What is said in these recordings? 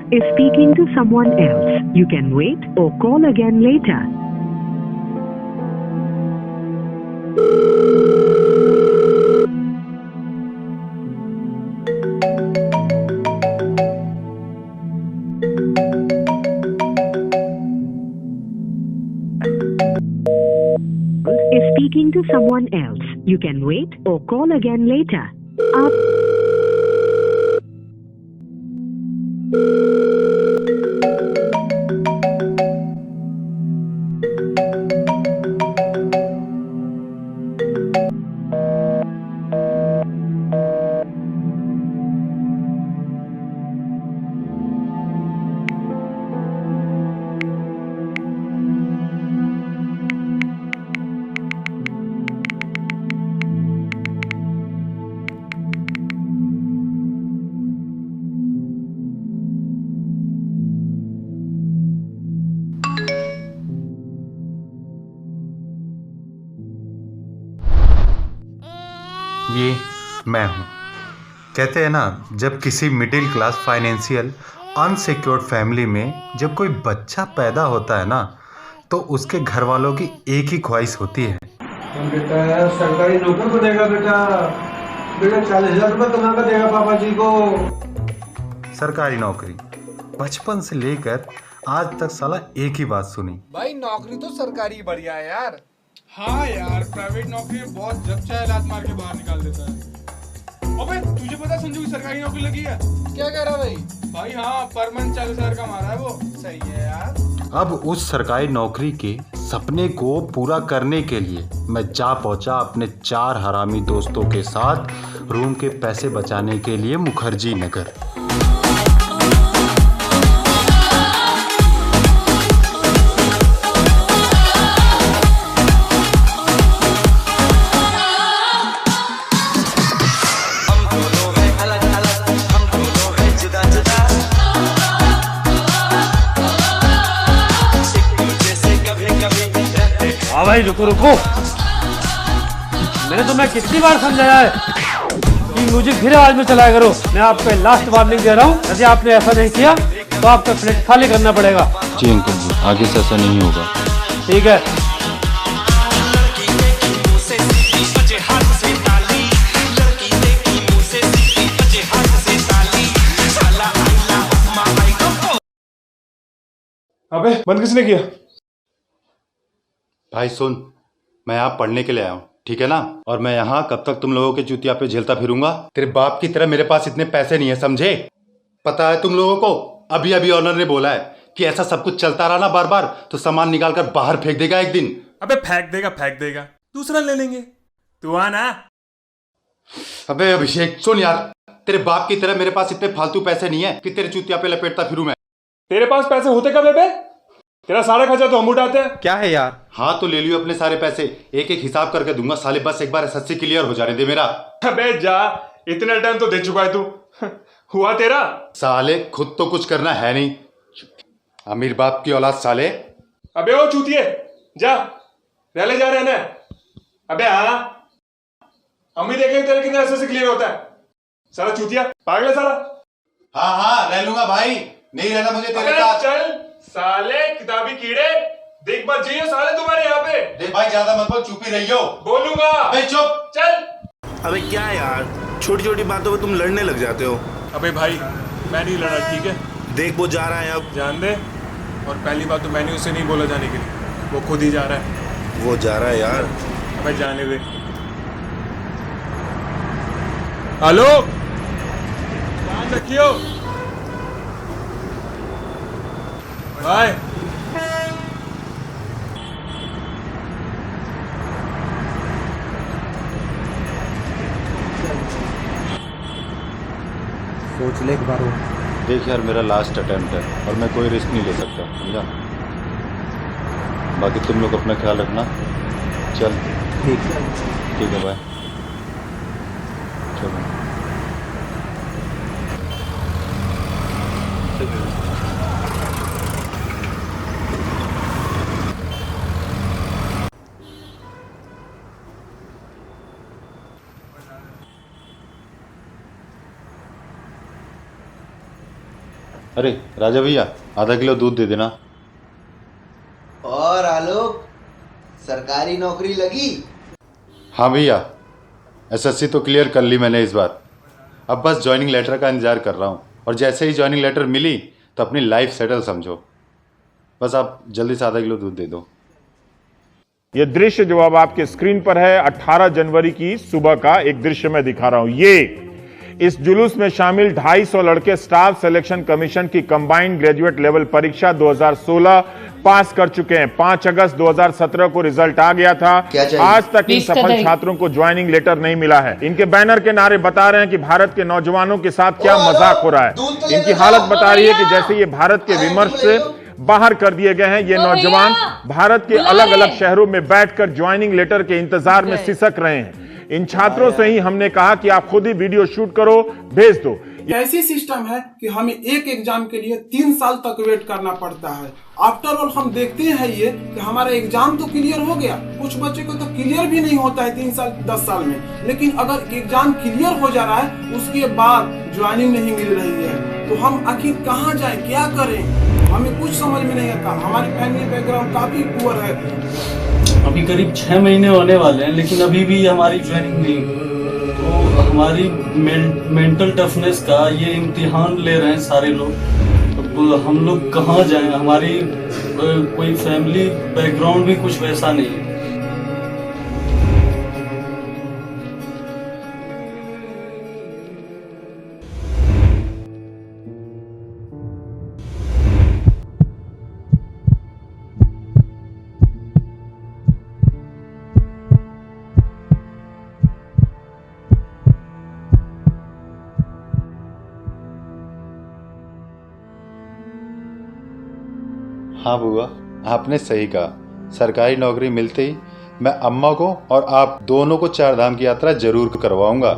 is speaking to someone else. You can wait or call again later. Is speaking to someone else. You can wait or call again later. ये मैं हूँ। कहते हैं ना, जब किसी middle class financial unsecured family में जब कोई बच्चा पैदा होता है ना, तो उसके घर वालों की एक ही ख्वाहिश होती है, बेटा यार सरकारी नौकरी को देगा। बेटा बेटा 40,000 रुपये कमा कर देगा पापा जी को। सरकारी नौकरी। बचपन से लेकर आज तक साला एक ही बात सुनी, भाई नौकरी तो सरकारी बढ़िया है यार। हाँ यार, प्राइवेट नौकरी में बॉस जब चाहे लात मार के बाहर निकाल देता है। अबे तुझे पता संजू की सरकारी नौकरी लगी है? क्या कह रहा भाई? भाई हाँ, पर मंथ 40,000 का मारा है वो। सही है यार। अब उस सरकारी नौकरी के सपने को पूरा करने के लिए मैं जा पहुंचा अपने 4 हरामी दोस्तों के साथ रूम के पैसे बचाने के लिए मुखर्जी नगर। हाँ भाई रुको रुको, मैंने तुम्हें कितनी बार समझाया है कि म्यूजिक फिर आवाज में चलाया करो। मैं आपको लास्ट वार्निंग दे रहा हूँ, यदि आपने ऐसा नहीं किया तो आपका फ्लैट खाली करना पड़ेगा। जी अंकल जी, आगे से ऐसा नहीं होगा। ठीक है। अबे बंद किसने किया? भाई सुन, मैं यहाँ पढ़ने के लिए आया हूँ, ठीक है ना? और मैं यहाँ कब तक तुम लोगों के चुतिया पे झेलता फिरूंगा? तेरे बाप की तरह मेरे पास इतने पैसे नहीं है, समझे? पता है तुम लोगों को, अभी अभी ऑनर ने बोला है कि ऐसा सब कुछ चलता रहा ना बार बार तो सामान निकाल कर बाहर फेंक देगा एक दिन। अबे फेंक देगा, दूसरा ले लेंगे। तू आना। अबे अभिषेक सुन यार, तेरे बाप की तरह मेरे पास इतने फालतू पैसे नहीं है कि तेरे चुतिया पे लपेटता फिरूं मैं। तेरे पास पैसे होते कब बे? तेरा सारा खर्चा तो हम उठाते हैं। क्या है यार? हाँ तो ले लियो अपने सारे पैसे, एक एक हिसाब करके दूंगा साले, बस एक बार एसएससी क्लियर हो जाने दे मेरा। अबे जा, इतना टाइम तो दे चुका है तू। हुआ तेरा? साले खुद तो कुछ करना है नहीं, अमीर बाप की औलाद साले। अबे ओ चूतिए, जा रहने जा रहने। अबे हाँ, हम ही देखेंगे तेरे कितने एसएससी क्लियर होता है। साला चूतिया, पागल है साला। हाँ हाँ रह लूंगा भाई, नहीं रहना मुझे तेरे साथ। चल साले किताबी कीड़े, देख बात जाइए साले तुम्हारे यहाँ पे। देख भाई ज्यादा मत बोल, चुप ही रहियो। बोलूंगा। अबे चुप। चल। अबे क्या यार, छोटी छोटी बातों पे तुम लड़ने लग जाते हो। अबे भाई मैं नहीं लड़ा, ठीक है? देख वो जा रहा है अब। जान दे, और पहली बात तो मैंने उसे नहीं बोला जाने के लिए, वो खुद ही जा रहा है। वो जा रहा है यार। अबे जाने दे। हेलो, ध्यान रखियो। बाय। सोच ले एक बार। देख यार, मेरा लास्ट अटेम्प्ट है और मैं कोई रिस्क नहीं ले सकता, समझा? बाकी तुम लोग अपना ख्याल रखना। चल ठीक है बाय। चलो। अरे राजा भैया, आधा किलो दूध दे देना। और आलोक, सरकारी नौकरी लगी? हाँ भैया, एसएससी तो क्लियर कर ली मैंने इस बार। अब बस ज्वाइनिंग लेटर का इंतज़ार कर रहा हूँ, और जैसे ही ज्वाइनिंग लेटर मिली तो अपनी लाइफ सेटल समझो। बस आप जल्दी से आधा किलो दूध दे दो। ये दृश्य जो अब आपके स्क्रीन पर है 18 जनवरी की सुबह का एक दृश्य मैं दिखा रहा हूं। ये इस जुलूस में शामिल 250 लड़के स्टाफ सिलेक्शन कमीशन की कंबाइंड ग्रेजुएट लेवल परीक्षा 2016 पास कर चुके हैं। 5 अगस्त 2017 को रिजल्ट आ गया था। आज तक इन सफल छात्रों को ज्वाइनिंग लेटर नहीं मिला है। इनके बैनर के नारे बता रहे हैं कि भारत के नौजवानों के साथ क्या मजाक हो रहा है। इनकी हालत बता रही है कि जैसे ये भारत के विमर्श से बाहर कर दिए गए हैं। ये नौजवान भारत के अलग अलग शहरों में बैठकर ज्वाइनिंग लेटर के इंतजार में सिसक रहे हैं। इन छात्रों से ही हमने कहा कि आप खुद ही वीडियो शूट करो, भेज दो। ऐसी सिस्टम है कि हमें एक एग्जाम के लिए 3 साल तक वेट करना पड़ता है। आफ्टर ऑल हम देखते हैं ये कि हमारा एग्जाम तो क्लियर हो गया, कुछ बच्चे को तो क्लियर भी नहीं होता है 3 साल 10 साल में, लेकिन अगर एग्जाम क्लियर हो जा रहा है उसके बाद ज्वाइनिंग नहीं मिल रही है, तो हम आखिर कहाँ जाएं, क्या करें, हमें कुछ समझ में नहीं आता। हमारी फैमिली बैकग्राउंड काफी पुअर है। अभी करीब 6 महीने होने वाले हैं, लेकिन अभी भी हमारी ज्वाइनिंग नहीं हुई। तो हमारी मेंटल टफनेस का ये इम्तिहान ले रहे हैं सारे लोग। अब हम लोग कहाँ जाएं, हमारी कोई फैमिली बैकग्राउंड भी कुछ वैसा नहीं है। हाँ बुआ, आपने सही कहा। सरकारी नौकरी मिलते ही मैं अम्मा को और आप दोनों को 4 धाम की यात्रा जरूर करवाऊंगा।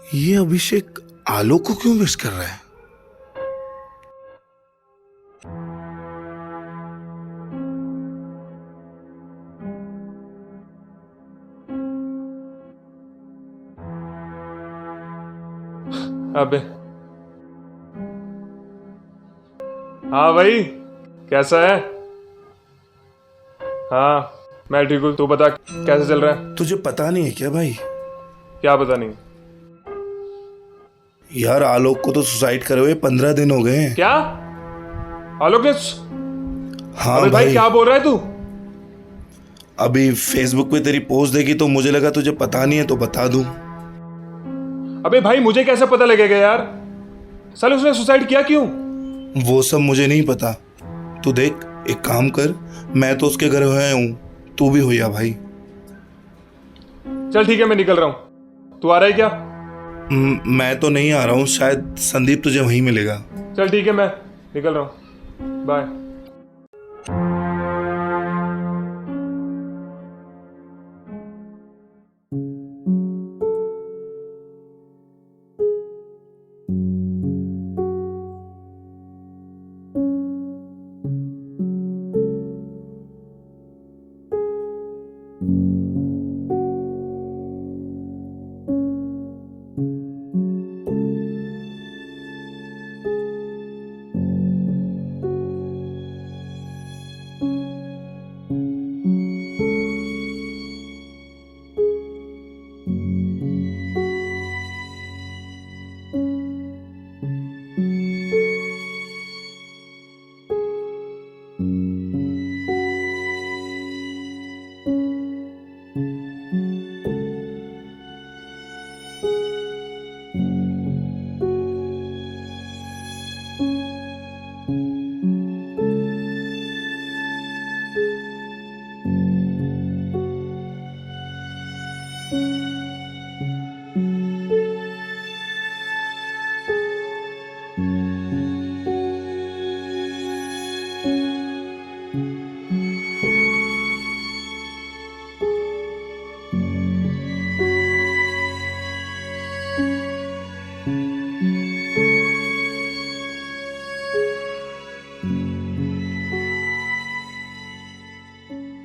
ये अभिषेक आलोक को क्यों मिस कर रहा है? अबे हाँ भाई, कैसा है? हाँ मैं ठीक हूँ, तू बता कैसे चल रहा है? तुझे पता नहीं है क्या भाई? क्या पता नहीं? यार आलोक को तो सुसाइड करे हुए 15 दिन हो गए हैं। क्या? आलोक ने? हाँ अबे भाई क्या बोल रहा है तू? अभी फेसबुक पे तेरी पोस्ट देखी तो मुझे लगा तुझे पता नहीं है तो बता दूं। अबे भाई मुझे कैसे पता लगेगा यार? साले उसने सुसाइड किया क्यों? वो सब मुझे नहीं पता। तू देख, एक काम कर, मैं तो उसके घर आया हूँ, तू भी हो या भाई। चल ठीक है, मैं निकल रहा हूँ। तू आ रहा है क्या? मैं तो नहीं आ रहा हूँ, शायद संदीप तुझे वहीं मिलेगा। चल ठीक है, मैं निकल रहा हूँ, बाय।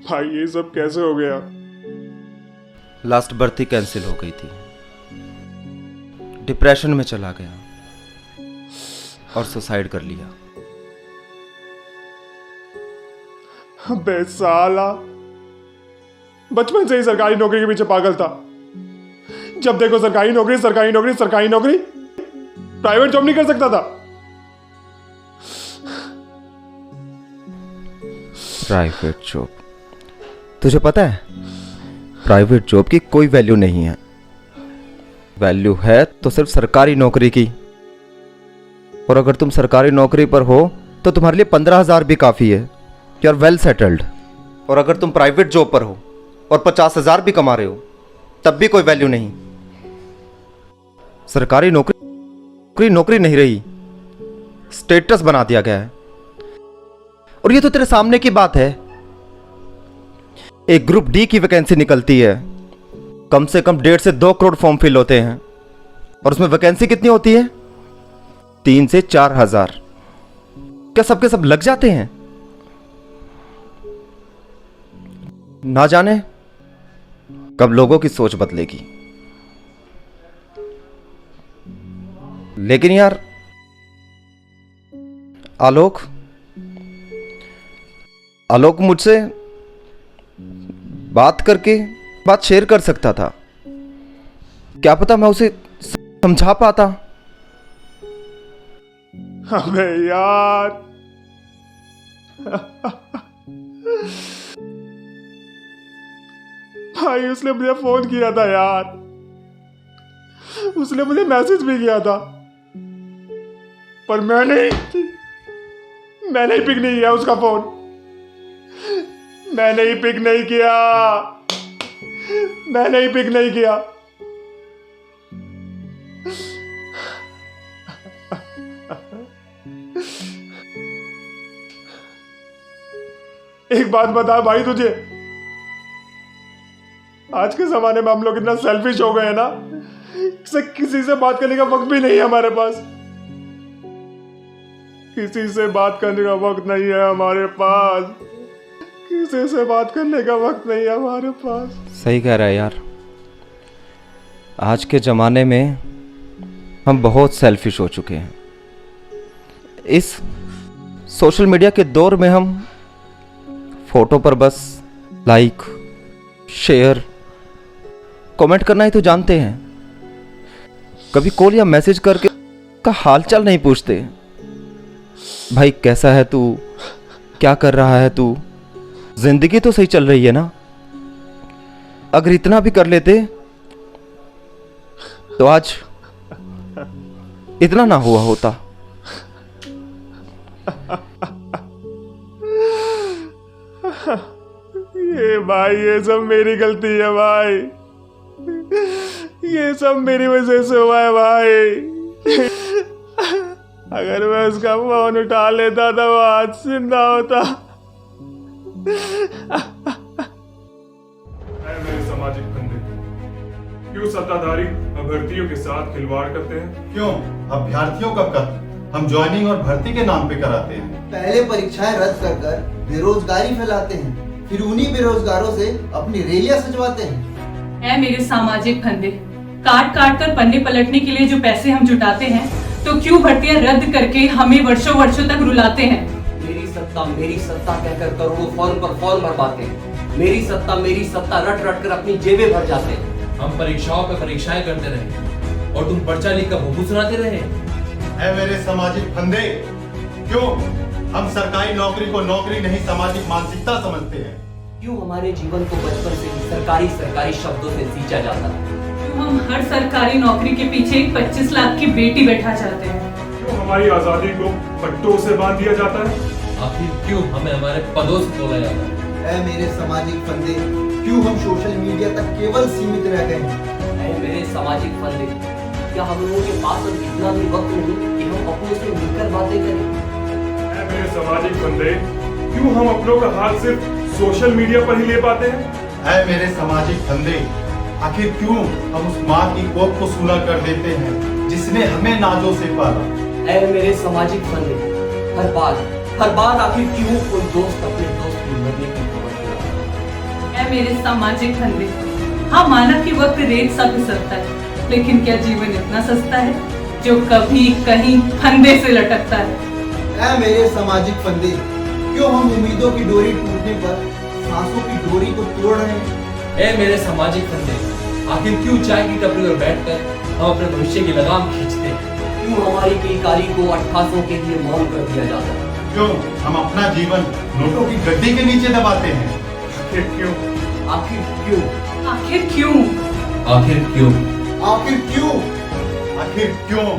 भाई ये सब कैसे हो गया? लास्ट भर्ती कैंसिल हो गई थी, डिप्रेशन में चला गया और सुसाइड कर लिया। अबे साला, बचपन से ही सरकारी नौकरी के पीछे पागल था। जब देखो सरकारी नौकरी, सरकारी नौकरी, सरकारी नौकरी। प्राइवेट जॉब नहीं कर सकता था। प्राइवेट जॉब, तुझे पता है प्राइवेट जॉब की कोई वैल्यू नहीं है। वैल्यू है तो सिर्फ सरकारी नौकरी की। और अगर तुम सरकारी नौकरी पर हो तो तुम्हारे लिए 15,000 भी काफ़ी है। You are well settled. और अगर तुम प्राइवेट जॉब पर हो और 50,000 भी कमा रहे हो तब भी कोई वैल्यू नहीं। सरकारी नौकरी नौकरी नहीं रही, स्टेटस बना दिया गया है। और ये तो तेरे सामने की बात है। एक ग्रुप डी की वैकेंसी निकलती है, कम से कम 1.5 से 2 करोड़ फॉर्म फिल होते हैं और उसमें वैकेंसी कितनी होती है? 3 से 4 हजार। क्या सबके सब लग जाते हैं? ना जाने कब लोगों की सोच बदलेगी। लेकिन यार आलोक मुझसे बात करके बात शेयर कर सकता था। क्या पता मैं उसे समझा पाता। अबे यार, भाई उसने मुझे फोन किया था यार, उसने मुझे मैसेज भी किया था, पर मैंने पिक नहीं किया उसका फोन। मैंने ही पिक नहीं किया। एक बात बता भाई तुझे, आज के जमाने में हम लोग इतना सेल्फिश हो गए हैं ना, किसी से बात करने का वक्त भी नहीं है हमारे पास। किसी से बात करने का वक्त नहीं है हमारे पास। किसी से बात करने का वक्त नहीं है हमारे पास। सही कह रहा है यार। आज के ज़माने में हम बहुत सेल्फिश हो चुके हैं। इस सोशल मीडिया के दौर में हम फोटो पर बस लाइक, शेयर, कमेंट करना ही तो जानते हैं। कभी कॉल या मैसेज करके का हालचाल नहीं पूछते। भाई कैसा है तू, क्या कर रहा है तू, जिंदगी तो सही चल रही है ना। अगर इतना भी कर लेते तो आज इतना ना हुआ होता। ये सब मेरी गलती है भाई, ये सब मेरी वजह से हुआ है भाई। अगर मैं उसका फोन उठा लेता तो वो आज जिंदा होता। मेरे सामाजिक बंधु, क्यों सत्ताधारी अभ्यर्थियों के साथ खिलवाड़ करते हैं? क्यों? अभ्यर्थियों का कत्ल हम ज्वाइनिंग और भर्ती के नाम पे कराते हैं। पहले परीक्षाएं रद्द कर बेरोजगारी फैलाते हैं, फिर उन्हीं बेरोजगारों से अपनी रैलियां सजवाते हैं। ऐ मेरे सामाजिक फंदे, काट काट कर पन्ने पलटने के लिए जो पैसे हम जुटाते हैं, तो क्यों भर्तियां रद्द करके हमें वर्षों वर्षों तक रुलाते हैं? मेरी सत्ता कहकर करोड़ों फॉर्म पर फॉर्म भरवाते हैं। मेरी सत्ता रट रट कर अपनी जेबें भर जाते हैं। हम परीक्षाओं पे परीक्षाएं करते रहे और तुम पर्चा लिख कर भूखू सुनाते रहे। है मेरे सामाजिक फंदे, क्यों हम सरकारी नौकरी को नौकरी नहीं सामाजिक मानसिकता समझते हैं? क्यों हमारे जीवन को बचपन से ही सरकारी शब्दों से सींचा जाता है? क्यों हम हर सरकारी नौकरी के पीछे एक 25 लाख की बेटी बैठा चाहते हैं? क्यों हमारी आजादी को पट्टों से बांध दिया जाता है? आखिर क्यों हमें हमारे पदों से तोला जाता है? ऐ मेरे सामाजिक फंदे, क्यों हम सोशल मीडिया तक केवल सीमित रह गए हैं? ऐ मेरे सामाजिक फंदे, क्या क्या हम लोगों के पास अब इतना भी वक्त नहीं कि हम अपनों से मिलकर बातें करें? ऐ मेरे सामाजिक बंदे, क्यों हम अपनों का हाथ सिर्फ सोशल मीडिया पर ही ले पाते हैं? ऐ मेरे सामाजिक फंदे, आखिर क्यों हम उस माँ की कोख को सूना कर देते हैं जिसने हमें नाजों से पाला? ऐ मेरे सामाजिक फंदे, हर बार आखिर क्यों कोई दोस्त अपने दोस्त की मरने की खबर सुनाता? ऐ मेरे सामाजिक फंदे, हाँ माना कि वक्त रेत सा फिसलता है, लेकिन क्या जीवन इतना सस्ता है जो कभी कहीं फंदे से लटकता है? ऐ मेरे सामाजिक फंदे, क्यों हम उम्मीदों की डोरी टूटने पर सांसों की डोरी को तोड़ रहे हैं? ए मेरे सामाजिक फंदे, आखिर क्यों चाय की टपरी पर बैठकर हम अपने भविष्य की लगाम खींचते हैं? क्यों हमारी बेकारी को 88 के लिए मौन कर दिया जाता है? क्यों हम अपना जीवन नोटों की गद्दी के नीचे दबाते हैं? आखिर क्यों? आखिर क्यों? आखिर क्यों? आखिर क्यों? आखिर क्यों? आखिर क्यों?